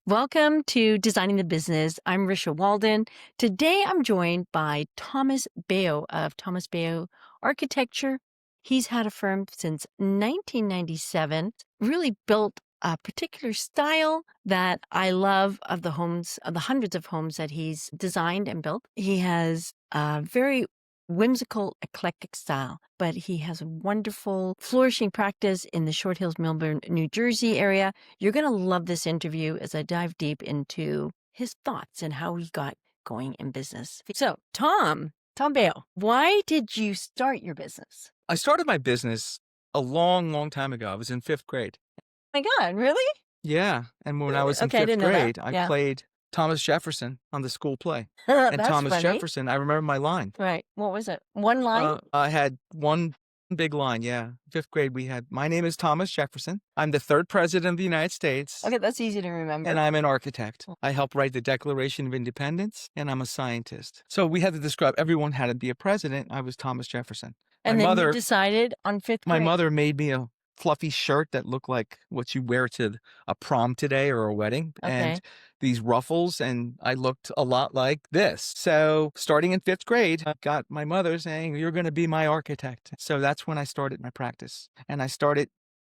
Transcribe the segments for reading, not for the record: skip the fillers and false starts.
Welcome to Designing the Business. I'm Risha Walden. Today I'm joined by Thomas Baio of Thomas Baio Architecture. He's had a firm since 1997, really built a particular style that I love of the homes, of the hundreds of homes that he's designed and built. He has a very whimsical, eclectic style, but he has a wonderful, flourishing practice in the Short Hills, Melbourne, New Jersey area. You're going to love this interview as I dive deep into his thoughts and how he got going in business. So, Tom Baio, why did you start your business? I started my business a long, long time ago. I was in fifth grade. Oh my God, really? Yeah. And when I was in Okay, I fifth didn't know that. grade, I Yeah. played Thomas Jefferson on the school play. And That's Thomas funny. Jefferson, I remember my line. Right. What was it? One line? I had one big line, yeah. Fifth grade, we had, my name is Thomas Jefferson. I'm the third president of the United States. Okay, that's easy to remember. And I'm an architect. I helped write the Declaration of Independence, and I'm a scientist. So we had to describe, everyone had to be a president. I was Thomas Jefferson. And then you decided on fifth grade. My mother made me a fluffy shirt that looked like what you wear to a prom today or a wedding. Okay. And these ruffles, and I looked a lot like this. So starting in fifth grade, I got my mother saying, "You're going to be my architect." So that's when I started my practice. And I started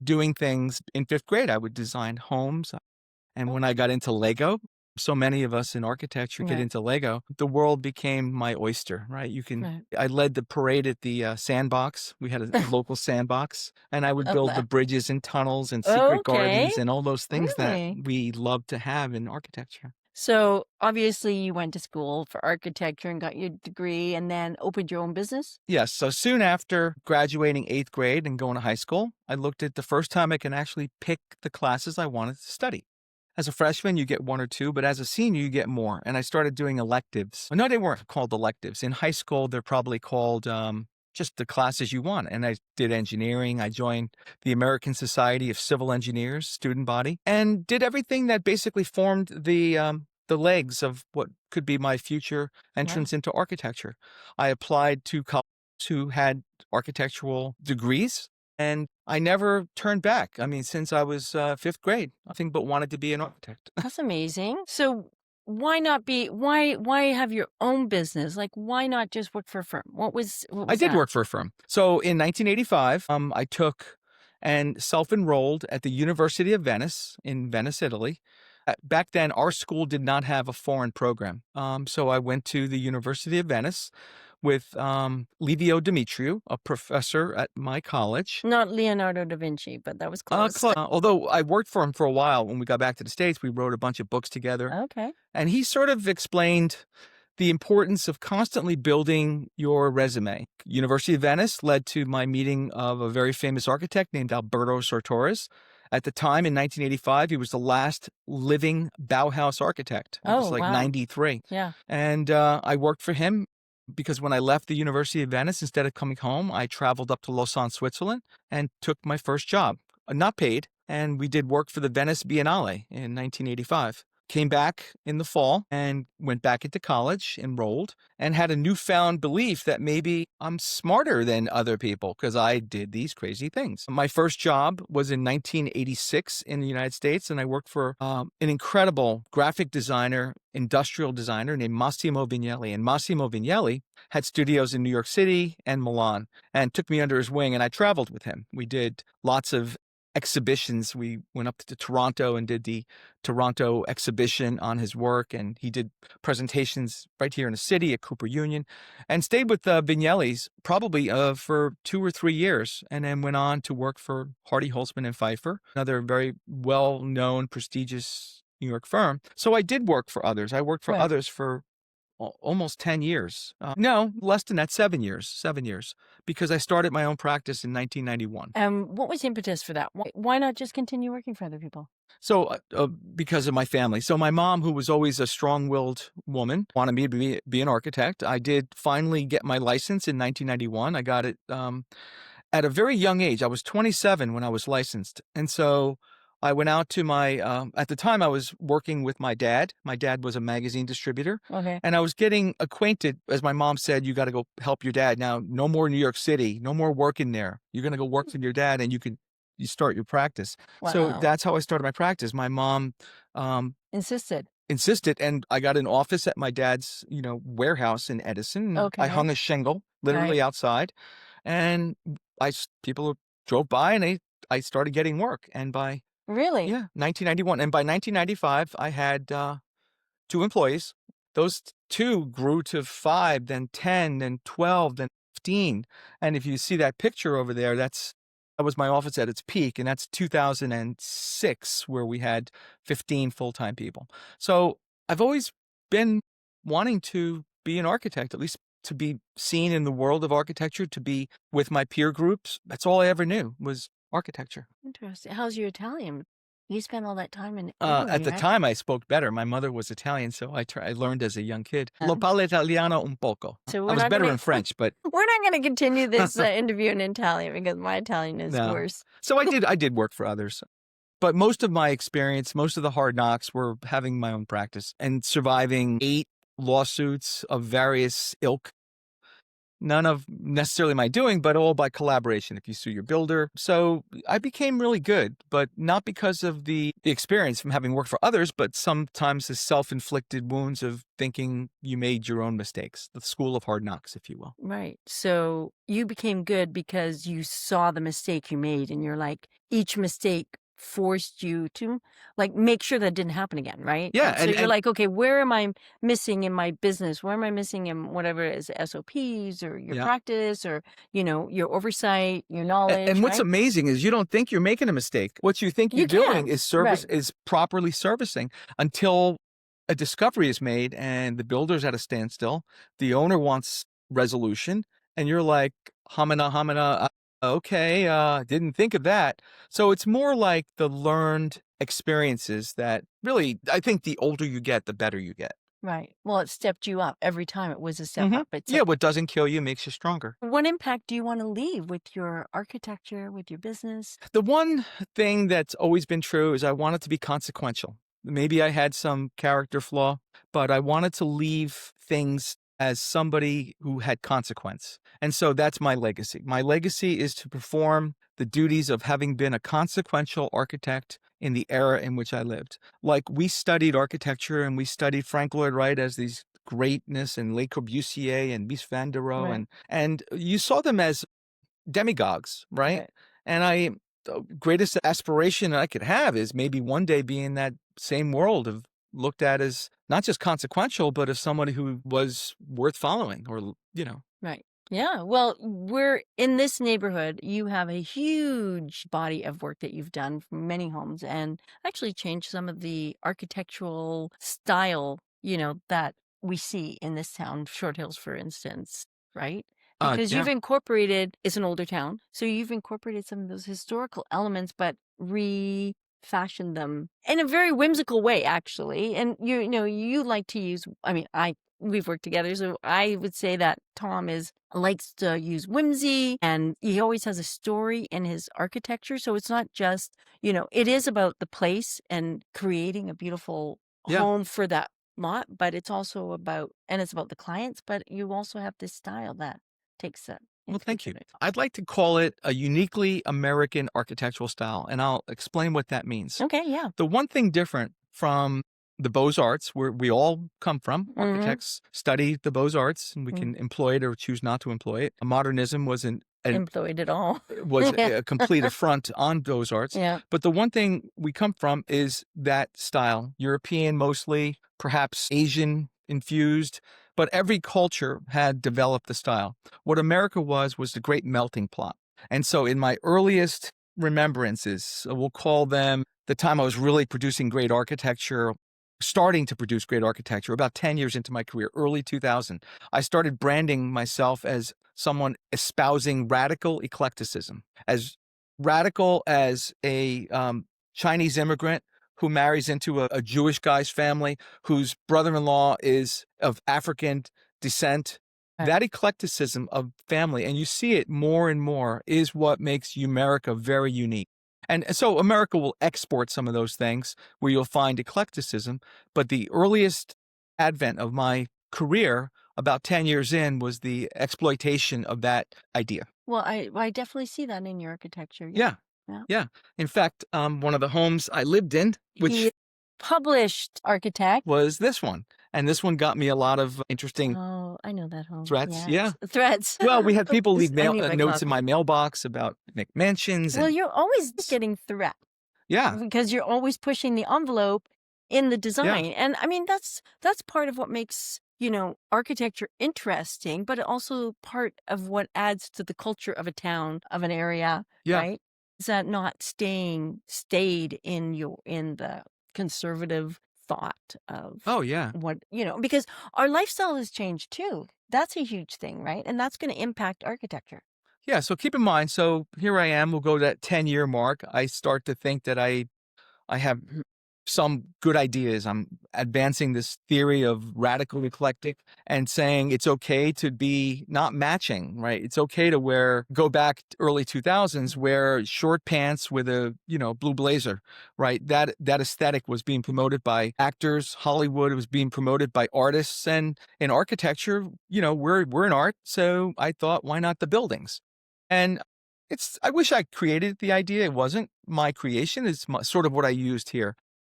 doing things in fifth grade. I would design homes. And when I got into Lego, so many of us in architecture get Right. into Lego, the world became my oyster, right? Right. I led the parade at the sandbox. We had a local sandbox, and I would Love build the that. bridges and tunnels and secret gardens Okay. and all those things Really? that we love to have in architecture. So obviously you went to school for architecture and got your degree and then opened your own business? Yes, so soon after graduating eighth grade and going to high school, I looked at the first time I can actually pick the classes I wanted to study. As a freshman, you get one or two, but as a senior, you get more. And I started doing electives. No, they weren't called electives. In high school, they're probably called just the classes you want. And I did engineering. I joined the American Society of Civil Engineers student body and did everything that basically formed the legs of what could be my future entrance into architecture. I applied to colleges who had architectural degrees. And I never turned back. I mean, since I was fifth grade, nothing but wanted to be an architect. That's amazing. So why have your own business? Like, why not just work for a firm? What was I did that? work for a firm. So in 1985, I took and self-enrolled at the University of Venice in Venice, Italy. Back then, our school did not have a foreign program. So I went to the University of Venice with Livio Demetriou, a professor at my college. Not Leonardo da Vinci, but that was close. Although I worked for him for a while, when we got back to the States, we wrote a bunch of books together. Okay. And he sort of explained the importance of constantly building your resume. University of Venice led to my meeting of a very famous architect named Alberto Sartoris. At the time, in 1985, he was the last living Bauhaus architect. It was like wow. 93. Yeah. And I worked for him because when I left the University of Venice, instead of coming home, I traveled up to Lausanne, Switzerland, and took my first job, not paid. And we did work for the Venice Biennale in 1985. Came back in the fall and went back into college, enrolled, and had a newfound belief that maybe I'm smarter than other people because I did these crazy things. My first job was in 1986 in the United States, and I worked for an incredible graphic designer, industrial designer named Massimo Vignelli. And Massimo Vignelli had studios in New York City and Milan and took me under his wing, and I traveled with him. We did lots of exhibitions. We went up to Toronto and did the Toronto exhibition on his work, and he did presentations right here in the city at Cooper Union, and stayed with Vignelli's probably for 2 or 3 years, and then went on to work for Hardy Holtzman and Pfeiffer, another very well-known, prestigious New York firm. So I did work for others. I worked for others for almost 10 years. No, less than that, 7 years, because I started my own practice in 1991. What was the impetus for that? Why not just continue working for other people? So because of my family. So my mom, who was always a strong-willed woman, wanted me to be an architect. I did finally get my license in 1991. I got it at a very young age. I was 27 when I was licensed. And so I went out to at the time I was working with my dad. My dad was a magazine distributor. Okay. And I was getting acquainted, as my mom said, you got to go help your dad. Now, no more New York City, no more work in there. You're going to go work with your dad and you start your practice. Wow. So that's how I started my practice. My mom Insisted. insisted, and I got an office at my dad's, warehouse in Edison, and I Okay. hung a shingle Right. literally outside, and people drove by, and I started getting work, and by Really? yeah, 1991, and by 1995, I had 2 employees. Those 2 grew to 5, then 10, then 12, then 15, and if you see that picture over there, that was my office at its peak, and that's 2006, where we had 15 full-time people. So, I've always been wanting to be an architect, at least to be seen in the world of architecture, to be with my peer groups. That's all I ever knew was architecture. Interesting. How's your Italian? You spent all that time in At Italy, the right? time, I spoke better. My mother was Italian, so I learned as a young kid. Lo Um, parlo italiano un poco. so I we're was not better gonna in French, but we're not gonna continue this interview in Italian because my Italian is no. worse. So I did work for others, but most of my experience, most of the hard knocks were having my own practice and surviving 8 lawsuits of various ilk. None of necessarily my doing, but all by collaboration if you sue your builder. So I became really good, but not because of the experience from having worked for others, but sometimes the self-inflicted wounds of thinking you made your own mistakes. The school of hard knocks, if you will. Right. So you became good because you saw the mistake you made and you're like, each mistake forced you to like make sure that didn't happen again, right? Yeah, And so and you're and like, okay, where am I missing in my business? Where am I missing in whatever it is, SOPs or your yeah. practice or, your oversight, your And knowledge, what's right? amazing is you don't think you're making a mistake. What you think you're You doing can. is Right. properly servicing until a discovery is made and the builder's at a standstill. The owner wants resolution, and you're like, "Hamana, hamana, okay, didn't think of that." So it's more like the learned experiences that really, I think the older you get, the better you get. Right. Well, it stepped you up. Every time it was a step Mhm. up. It's Yeah, like, what doesn't kill you makes you stronger. what impact do you want to leave with your architecture, with your business? The one thing that's always been true is I want it to be consequential. Maybe I had some character flaw, but I wanted to leave things as somebody who had consequence. And so that's my legacy. My legacy is to perform the duties of having been a consequential architect in the era in which I lived. Like we studied architecture and we studied Frank Lloyd Wright as these greatness and Le Corbusier and Mies van der Rohe Right. and you saw them as demigods, right? Right. And the greatest aspiration I could have is maybe one day be in that same world of looked at as not just consequential, but as somebody who was worth following or. Right. Yeah. Well, we're in this neighborhood. You have a huge body of work that you've done for many homes and actually changed some of the architectural style, that we see in this town, Short Hills, for instance, right? Because Yeah. you've incorporated, it's an older town. So you've incorporated some of those historical elements, but refashioned them in a very whimsical way, actually. And you like to use, I mean, we've worked together. So I would say that Tom likes to use whimsy and he always has a story in his architecture. So it's not just, it is about the place and creating a beautiful Yeah. home for that lot, but it's also about, and it's about the clients, but you also have this style that takes that Well, into thank you. consideration. I'd like to call it a uniquely American architectural style, and I'll explain what that means. Okay. Yeah. The one thing different from the Beaux-Arts, where we all come from, Mm-hmm. architects study the Beaux-Arts, and we can employ it or choose not to employ it. Modernism Employed it all. was Yeah. a complete affront on Beaux-Arts. Yeah. But the one thing we come from is that style, European mostly, perhaps Asian infused, but every culture had developed the style. What America was the great melting pot. And so in my earliest remembrances, we'll call them the time I was really producing great architecture, starting to produce great architecture, about 10 years into my career, early 2000, I started branding myself as someone espousing radical eclecticism, as radical as a Chinese immigrant who marries into a Jewish guy's family, whose brother-in-law is of African descent. Right. That eclecticism of family, and you see it more and more, is what makes America very unique. And so America will export some of those things where you'll find eclecticism, but the earliest advent of my career, about 10 years in, was the exploitation of that idea. Well, I definitely see that in your architecture. Yeah. Yeah. Yeah. In fact, one of the homes I lived in, which He published architect. was this one. And this one got me a lot of interesting Oh, I know that home. threats. Yes. Yeah. Threats. Well, we had people leave I need my notes in coffee. my mailbox about McMansions Well, and you're always getting threats yeah, because you're always pushing the envelope in the yeah, design. And I mean, that's part of what makes, architecture interesting, but also part of what adds to the culture of a town, of an area, yeah. right? Is that not stayed in the conservative thought of Oh, yeah. what, because our lifestyle has changed too. That's a huge thing, right? And that's going to impact architecture. Yeah, so keep in mind, so here I am, we'll go to that 10-year mark. I start to think that I have some good ideas. I'm advancing this theory of radical eclectic and saying it's okay to be not matching, right? It's okay to go back to early 2000s, wear short pants with a, blue blazer, right? That aesthetic was being promoted by actors, Hollywood. It was being promoted by artists, and in architecture, we're in art. So I thought, why not the buildings? And I wish I created the idea. It wasn't my creation. It's sort of what I used here.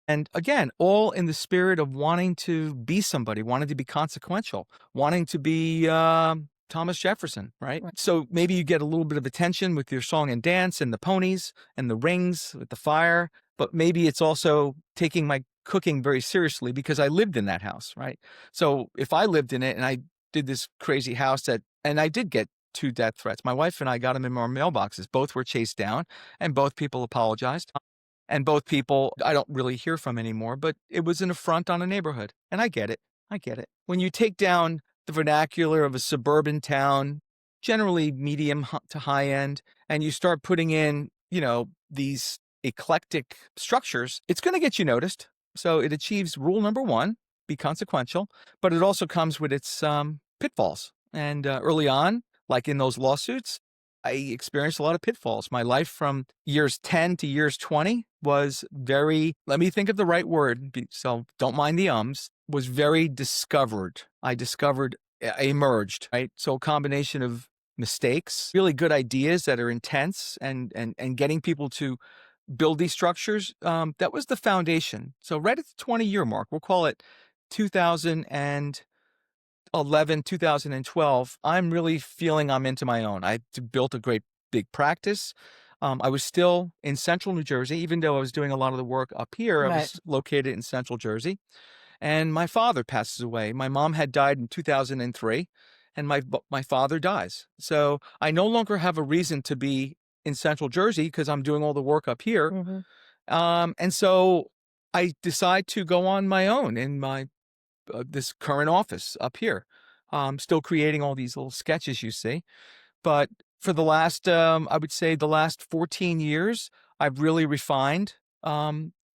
And again, all in the spirit of wanting to be somebody, wanting to be consequential, wanting to be Thomas Jefferson, right? Right. So maybe you get a little bit of attention with your song and dance and the ponies and the rings with the fire, but maybe it's also taking my cooking very seriously because I lived in that house, right? So if I lived in it and I did this crazy house and I did get two death threats. My wife and I got them in our mailboxes. Both were chased down and both people apologized. And both people I don't really hear from anymore, but it was an affront on a neighborhood. And I get it. I get it. When you take down the vernacular of a suburban town, generally medium to high end, and you start putting in, these eclectic structures, it's going to get you noticed. So it achieves rule number one, be consequential, but it also comes with its pitfalls. And early on, like in those lawsuits, I experienced a lot of pitfalls. My life from years 10 to years 20 was very, let me think of the right word, so don't mind the was very discovered. I emerged, right? So a combination of mistakes, really good ideas that are intense and getting people to build these structures, that was the foundation. So right at the 20-year mark, we'll call it 2012, I'm really feeling I'm into my own. I built a great big practice. I was still in central New Jersey, even though I was doing a lot of the work up here. I Right. was located in central Jersey. And my father passes away. My mom had died in 2003, and my father dies. So I no longer have a reason to be in central Jersey because I'm doing all the work up here. Hmm. And so I decide to go on my own in my this current office up here. Still creating all these little sketches you see. But for I would say the last 14 years, I've really refined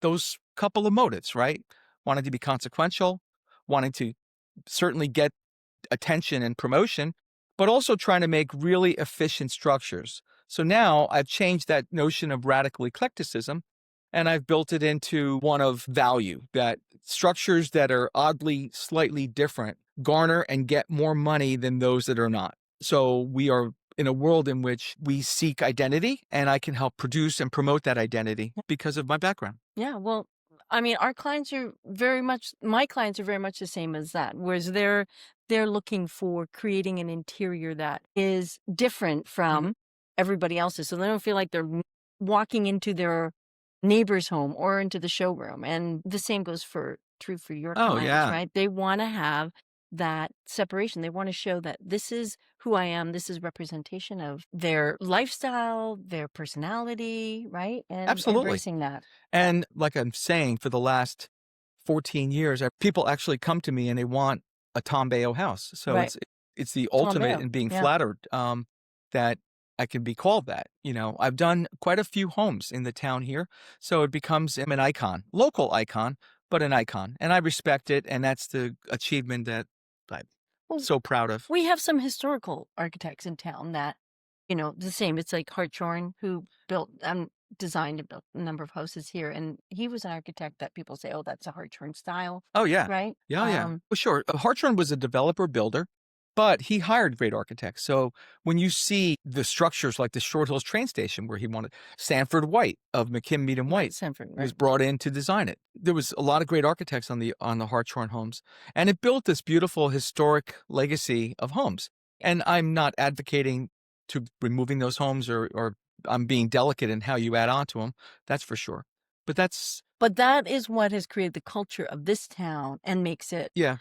those couple of motives, right? Wanting to be consequential, wanting to certainly get attention and promotion, but also trying to make really efficient structures. So now I've changed that notion of radical eclecticism and I've built it into one of value, that structures that are oddly slightly different garner and get more money than those that are not. So we are in a world in which we seek identity, and I can help produce and promote that identity because of my background. Yeah, well, I mean, my clients are very much the same as that, whereas they're looking for creating an interior that is different Mhm. from everybody else's. So they don't feel like they're walking into their neighbor's home or into the showroom. And the same goes true for your Oh, clients, yeah. right? They want to have that separation. They want to show that this is who I am. This is representation of their lifestyle, their personality, right? And Absolutely. embracing that. And like I'm saying, for the last 14 years, people actually come to me and they want a Tom Bayo house. So Right. it's the Tom ultimate Bail. in being Yeah. flattered that I can be called that. I've done quite a few homes in the town here, so it becomes an icon, local icon, but an icon, and I respect it, and that's the achievement that I'm Well, so proud of. we have some historical architects in town that, the same. It's like Hartshorn, who designed and built a number of houses here. And he was an architect that people say, oh, that's a Hartshorn style, Oh yeah, right? yeah, yeah. Well, sure. Hartshorn was a developer builder. but he hired great architects. So when you see the structures like the Short Hills train station where he wanted Sanford White of McKim Mead and White Sanford, was right? brought in to design it. There was a lot of great architects on the Hartshorn homes, and it built this beautiful historic legacy of homes. And I'm not advocating to removing those homes, or I'm being delicate in how you add on to them. That's for sure. But that's But that is what has created the culture of this town and makes it yeah,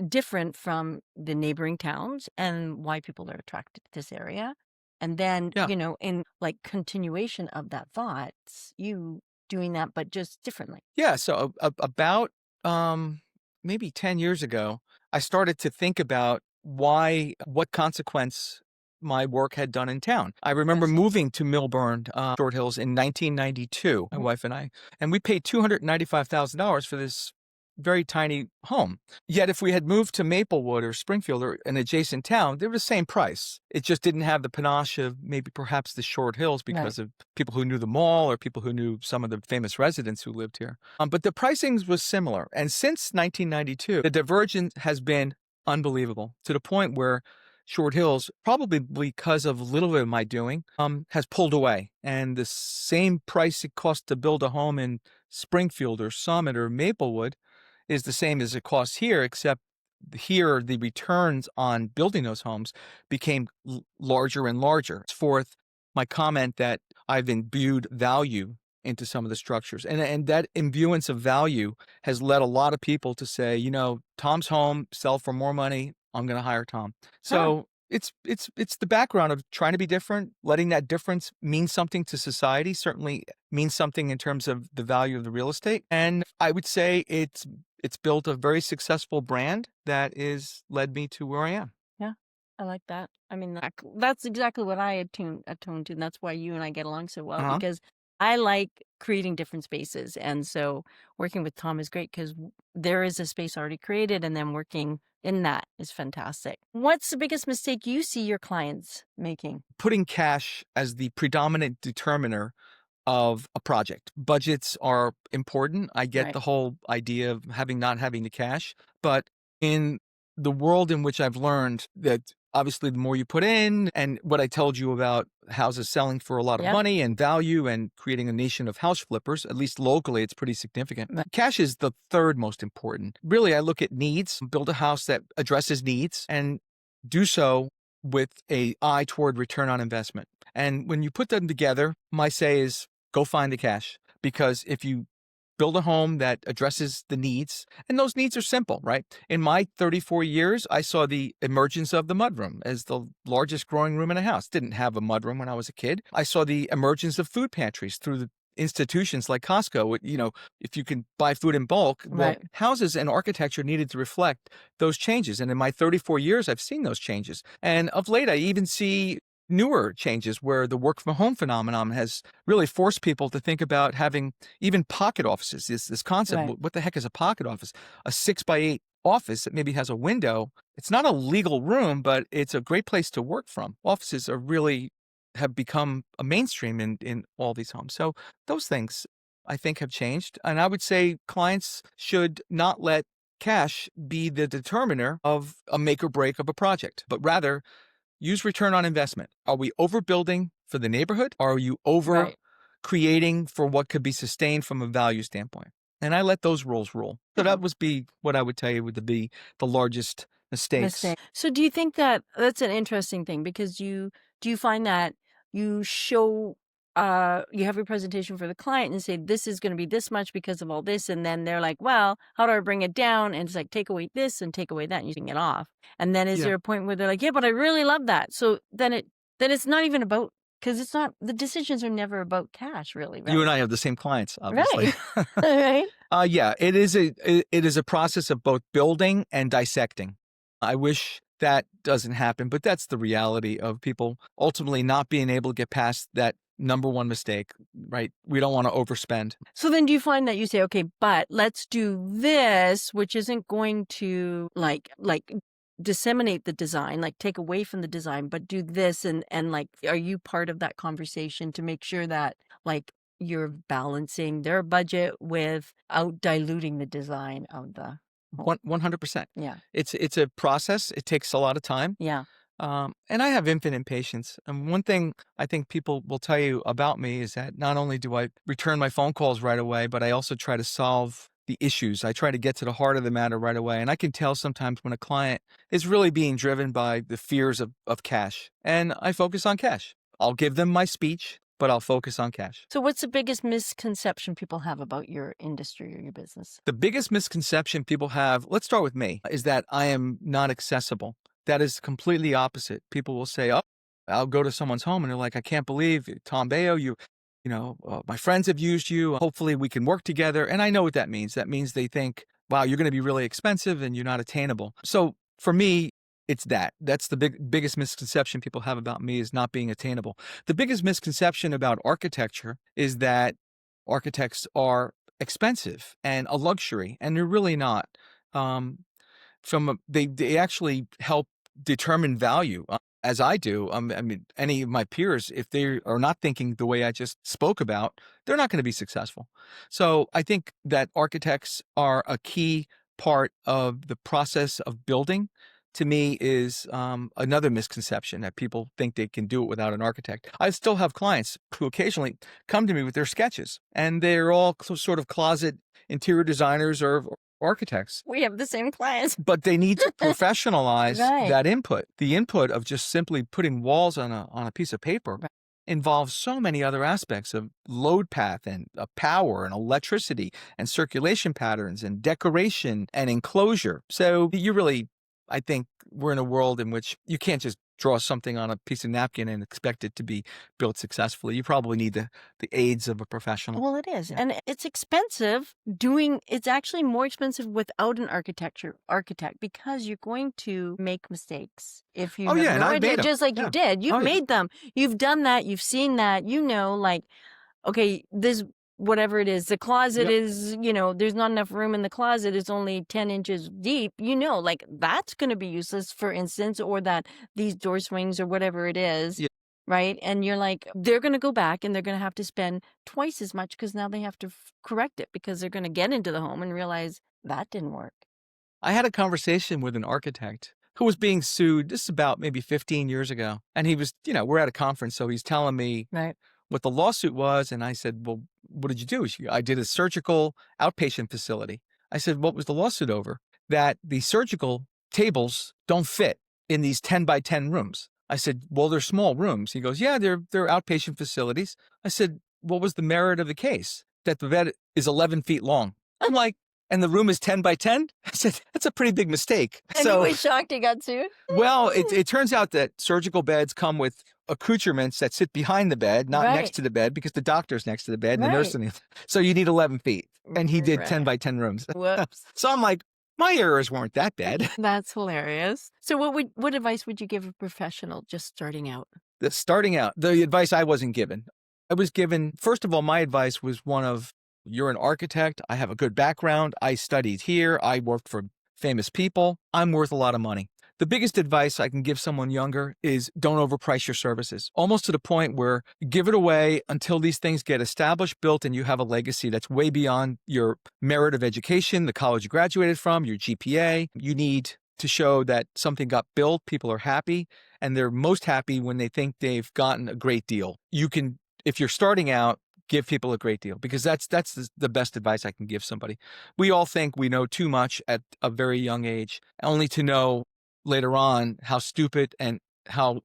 different from the neighboring towns and why people are attracted to this area. And then, yeah. in like continuation of that thought, it's you doing that, but just differently. Yeah, so about maybe 10 years ago, I started to think about what consequence my work had done in town. I remember Yes. moving to Millburn, Short Hills in 1992, my Mhm. wife and we paid $295,000 for this very tiny home. Yet if we had moved to Maplewood or Springfield or an adjacent town, they were the same price. It just didn't have the panache of maybe perhaps the Short Hills Right. because of people who knew the mall or people who knew some of the famous residents who lived here. But the pricing was similar. And since 1992, the divergence has been unbelievable to the point where Short Hills, probably because of a little bit of my doing, has pulled away. And the same price it costs to build a home in Springfield or Summit or Maplewood is the same as it costs here, except here the returns on building those homes became larger and larger. Forth, my comment that I've imbued value into some of the structures, and that imbuance of value has led a lot of people to say, Tom's home sell for more money. I'm going to hire Tom. Huh. So it's the background of trying to be different, letting that difference mean something to society. Certainly means something in terms of the value of the real estate, and I would say it's built a very successful brand that is led me to where I am. Yeah. I like that. I mean, that's exactly what I attuned to. And that's why you and I get along so well Uh-huh. because I like creating different spaces. And so working with Tom is great because there is a space already created and then working in that is fantastic. What's the biggest mistake you see your clients making? Putting cash as the predominant determiner of a project. Budgets are important. I get Right. the whole idea of not having the cash, but in the world in which I've learned that obviously the more you put in, and what I told you about houses selling for a lot of Yep. money and value and creating a nation of house flippers, at least locally, it's pretty significant. Right. Cash is the third most important. Really, I look at needs, build a house that addresses needs, and do so with a eye toward return on investment. And when you put them together, my say is go find the cash, because if you build a home that addresses the needs, and those needs are simple, right? In my 34 years, I saw the emergence of the mudroom as the largest growing room in a house. Didn't have a mudroom when I was a kid. I saw the emergence of food pantries through the institutions like Costco. If you can buy food in bulk, well, Right. houses and architecture needed to reflect those changes. And in my 34 years, I've seen those changes. And of late, I even see newer changes where the work from home phenomenon has really forced people to think about having even pocket offices. This concept, Right. what the heck is a pocket office? A 6 by 8 office that maybe has a window. It's not a legal room, but it's a great place to work from. Offices are really have become a mainstream in all these homes. So those things I think have changed. And I would say clients should not let cash be the determiner of a make or break of a project, but rather use return on investment. Are we overbuilding for the neighborhood? Or are you over Right. creating for what could be sustained from a value standpoint? And I let those rules rule. So that would be what I would tell you would be the largest mistakes. Mistake. So do you think that that's an interesting thing because do you find that you show you have your presentation for the client and say this is going to be this much because of all this and then they're like, well, how do I bring it down? And it's like take away this and take away that and you can it off. And then is Yeah. there a point where they're like, yeah, but I really love that. So then it's not even about because it's not the decisions are never about cash really, You right? and I have the same clients, obviously. Right. Right. Yeah, it is a process of both building and dissecting. I wish that doesn't happen, but that's the reality of people ultimately not being able to get past that number one mistake, right? We don't want to overspend. So then do you find that you say, okay, but let's do this, which isn't going to like disseminate the design, like take away from the design, but do this and like are you part of that conversation to make sure that like you're balancing their budget without diluting the design of the 100%. Yeah. It's a process. It takes a lot of time. Yeah. And I have infinite patience. And one thing I think people will tell you about me is that not only do I return my phone calls right away, but I also try to solve the issues. I try to get to the heart of the matter right away. And I can tell sometimes when a client is really being driven by the fears of cash. And I focus on cash. I'll give them my speech, but I'll focus on cash. So what's the biggest misconception people have about your industry or your business? The biggest misconception people have, let's start with me, is that I am not accessible. That is completely opposite. People will say, "Oh, I'll go to someone's home," and they're like, "I can't believe it, Tom Bayo, my friends have used you. Hopefully we can work together." And I know what that means. That means they think, "Wow, you're going to be really expensive and you're not attainable." So for me, it's that. That's the biggest misconception people have about me, is not being attainable. The biggest misconception about architecture is that architects are expensive and a luxury, and they're really not. Um, they actually help determine value, as I do. I mean, any of my peers, if they are not thinking the way I just spoke about, they're not going to be successful. So I think that architects are a key part of the process of building. To me, is another misconception, that people think they can do it without an architect. I still have clients who occasionally come to me with their sketches, and they're all sort of closet interior designers or architects, We have the same clients. but they need to professionalize Right. that input. The input of just simply putting walls on a piece of paper Right. involves so many other aspects of load path and power and electricity and circulation patterns and decoration and enclosure. So I think we're in a world in which you can't just draw something on a piece of napkin and expect it to be built successfully. You probably need the aids of a professional. Well, it is. Yeah. And it's expensive it's actually more expensive without an architect, because you're going to make mistakes if you Oh, have yeah, and no I've idea, made 'em. just like you Yeah. did. You've Oh, yeah. made them. You've done that. You've seen that. Like, okay, this whatever it is, the closet Yep. is, there's not enough room in the closet. It's only 10 inches deep. Like that's going to be useless, for instance, or that these door swings or whatever it is. Yeah. Right. And you're like, they're going to go back and they're going to have to spend twice as much, because now they have to correct it, because they're going to get into the home and realize that didn't work. I had a conversation with an architect who was being sued. This is about maybe 15 years ago. And he was, we're at a conference, so he's telling me Right. what the lawsuit was. And I said, "Well, what did you do?" "I did a surgical outpatient facility." I said, "What was the lawsuit over?" "That the surgical tables don't fit in these 10 by 10 rooms." I said, "Well, they're small rooms." He goes, "Yeah, they're outpatient facilities." I said, "What was the merit of the case?" "That the bed is 11 feet long." I'm like, "And the room is 10 by 10? I said, "That's a pretty big mistake." And he was shocked he got sued. Well, it turns out that surgical beds come with accoutrements that sit behind the bed, not Right. next to the bed, because the doctor's next to the bed and the nurse Right. in the So you need 11 feet. And he did 10 Right. by 10 rooms. Whoops. So I'm like, my errors weren't that bad. That's hilarious. So what advice would you give a professional just starting out? Starting out, the advice I wasn't given. I was given, first of all, my advice was one of, you're an architect. I have a good background. I studied here. I worked for famous people. I'm worth a lot of money. The biggest advice I can give someone younger is don't overprice your services, almost to the point where give it away until these things get established, built, and you have a legacy that's way beyond your merit of education, the college you graduated from, your GPA. You need to show that something got built, people are happy, and they're most happy when they think they've gotten a great deal. You can, if you're starting out, give people a great deal, because that's the best advice I can give somebody. We all think we know too much at a very young age, only to know later on how stupid and how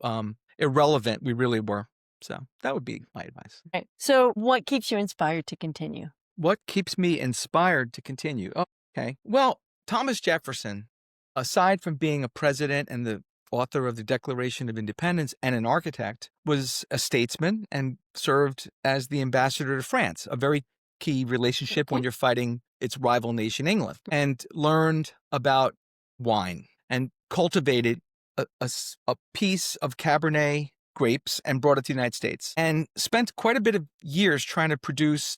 irrelevant we really were. So that would be my advice. Right. So what keeps you inspired to continue? What keeps me inspired to continue? Oh, okay. Well, Thomas Jefferson, aside from being a president and the author of the Declaration of Independence and an architect, was a statesman and served as the ambassador to France, a very key relationship when you're fighting its rival nation, England, and learned about wine and cultivated a piece of Cabernet grapes and brought it to the United States, and spent quite a bit of years trying to produce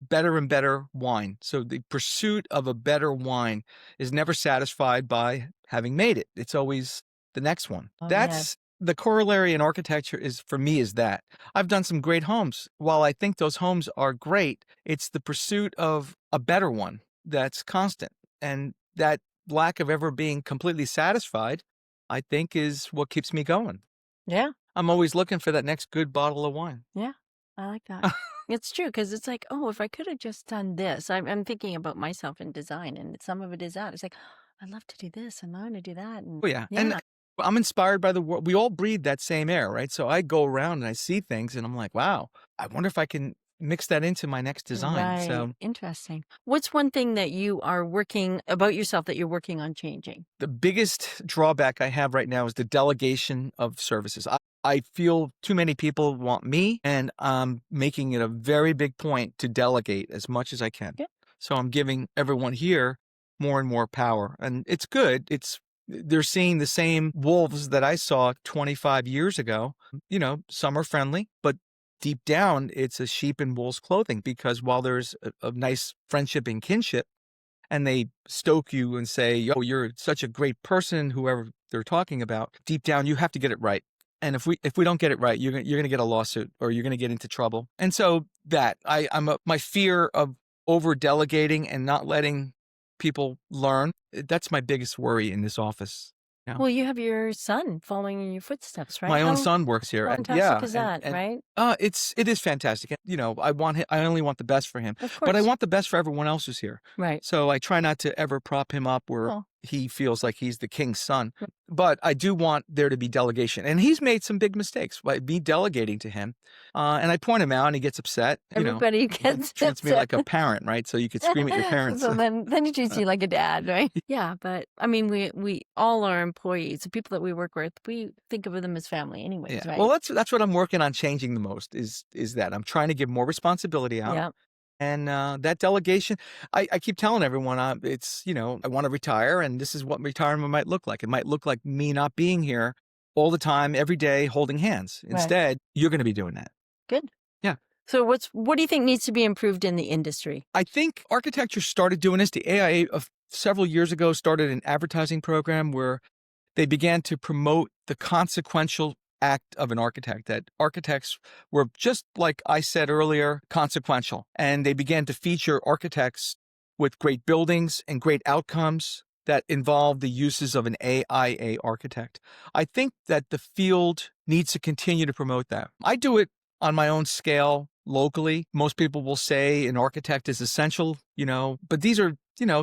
better and better wine. So the pursuit of a better wine is never satisfied by having made it. It's always the next one. Oh, That's the corollary in architecture, is for me, is that I've done some great homes. While I think those homes are great, it's the pursuit of a better one that's constant. And that lack of ever being completely satisfied, I think, is what keeps me going. Yeah. I'm always looking for that next good bottle of wine. Yeah. I like that. It's true because it's like, oh, if I could have just done this, I'm thinking about myself in design, and some of it is that. It's like, I'd love to do this and I want to do that. And Oh, yeah, and yeah, I'm inspired by the world. We all breathe that same air, right? So I go around and I see things and I'm like, "Wow, I wonder if I can mix that into my next design." right. So Interesting. What's one thing that you are working about yourself that you're working on changing? the biggest drawback I have right now is the delegation of services. I feel too many people want me, and I'm making it a very big point to delegate as much as I can. Yeah. So I'm giving everyone here more and more power, and it's good. They're seeing the same wolves that I saw 25 years ago. Some are friendly, but deep down, it's a sheep in wolf's clothing because while there's a nice friendship and kinship, and they stoke you and say, "Oh, you're such a great person," whoever they're talking about, deep down you have to get it right. And if we don't get it right, you're gonna get a lawsuit or you're gonna get into trouble. And so that my fear of over delegating and not letting people learn, that's my biggest worry in this office. Yeah. Well, you have your son following in your footsteps, right? My own How son works here, and fantastic yeah, is and that, and right? it is fantastic. I only want the best for him, Of but I course. want the best for everyone else who's here. Right. So I try not to ever prop him up where Oh, he feels like he's the king's son. But I do want there to be delegation, and he's made some big mistakes by me delegating to him. And I point him out, and he gets upset. everybody He gets treats me upset. like a parent, right? So you could scream at your parents. So then he treats you like a dad, right? Yeah, but I mean, we all are employees. The people that we work with, we think of them as family, anyways, Yeah. right? Well, that's what I'm working on changing the most is that I'm trying to give more responsibility out. Yeah. And that delegation, I keep telling everyone, I want to retire, and this is what retirement might look like. It might look like me not being here all the time, every day, holding hands. Right. Instead, you're going to be doing that. Good. Yeah. So what do you think needs to be improved in the industry? I think architecture started doing this. The AIA of several years ago started an advertising program where they began to promote the consequential act of an architect, that architects were, just like I said earlier, consequential. And they began to feature architects with great buildings and great outcomes that involve the uses of an AIA architect. I think that the field needs to continue to promote that. I do it on my own scale locally. Most people will say an architect is essential, but these are,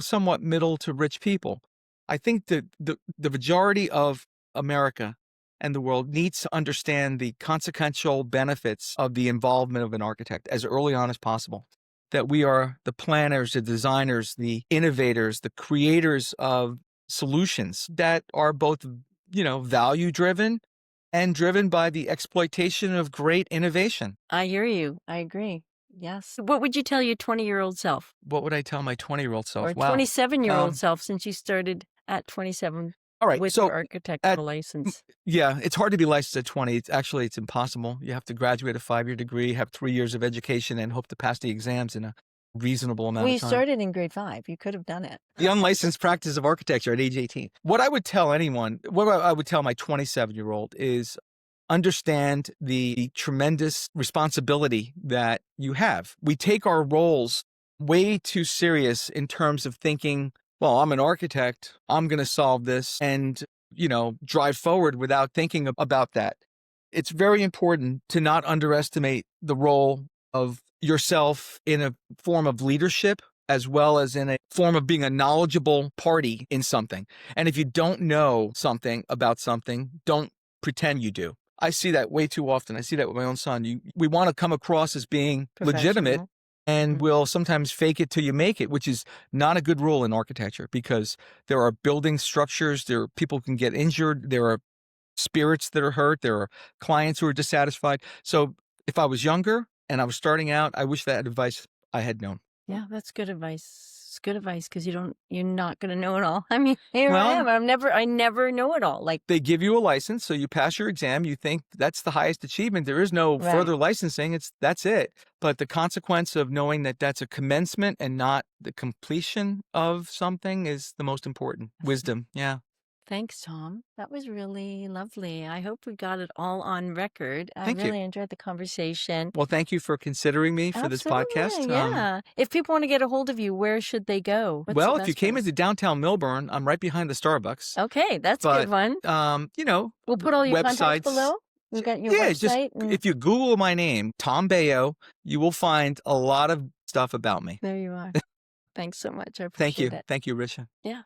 somewhat middle to rich people. I think that the majority of America and the world needs to understand the consequential benefits of the involvement of an architect as early on as possible. That we are the planners, the designers, the innovators, the creators of solutions that are both, value driven and driven by the exploitation of great innovation. I hear you. I agree. Yes. What would you tell your 20-year-old self What would I tell my 20-year-old self? or Wow. 27-year-old self, since you started at 27 All right. with your So at architectural license? yeah, it's hard to be licensed at 20. It's impossible. You have to graduate a 5-year degree, have 3 years of education, and hope to pass the exams in a reasonable amount Well, of you time. started in grade 5. You could have done it. The unlicensed practice of architecture at age 18. What I would tell my 27-year-old is understand the tremendous responsibility that you have. We take our roles way too serious in terms of thinking, well, I'm an architect, I'm going to solve this and, drive forward without thinking about that. It's very important to not underestimate the role of yourself in a form of leadership as well as in a form of being a knowledgeable party in something. And if you don't know something about something, don't pretend you do. I see that way too often. I see that with my own son. We want to come across as being legitimate, Professional. and Mhm. we'll sometimes fake it till you make it, which is not a good rule in architecture because there are building structures, people can get injured, there are spirits that are hurt, there are clients who are dissatisfied. So if I was younger and I was starting out, I wish that advice I had known. Yeah, that's good advice. It's good advice because you're not going to know it all. I mean, here I Well, am. I never know it all. Like, they give you a license, so you pass your exam, you think that's the highest achievement. There is no right. further licensing. That's it. But the consequence of knowing that that's a commencement and not the completion of something is the most important. Wisdom. Yeah. Thanks, Tom. That was really lovely. I hope we got it all on record. I Thank you. really enjoyed the conversation. Well, thank you for considering me for this podcast. Absolutely, yeah. If people want to get a hold of you, where should they go? What's the Well, if you best came place? into downtown Milburn, I'm right behind the Starbucks. Okay, that's a good But, one. We'll put all your contacts websites. below. We've got your Yeah, just website. if you Google my name, Tom Bayo, you will find a lot of stuff about me. There you are. Thanks so much. I Thank appreciate you. it. Thank you, Risha. Yeah.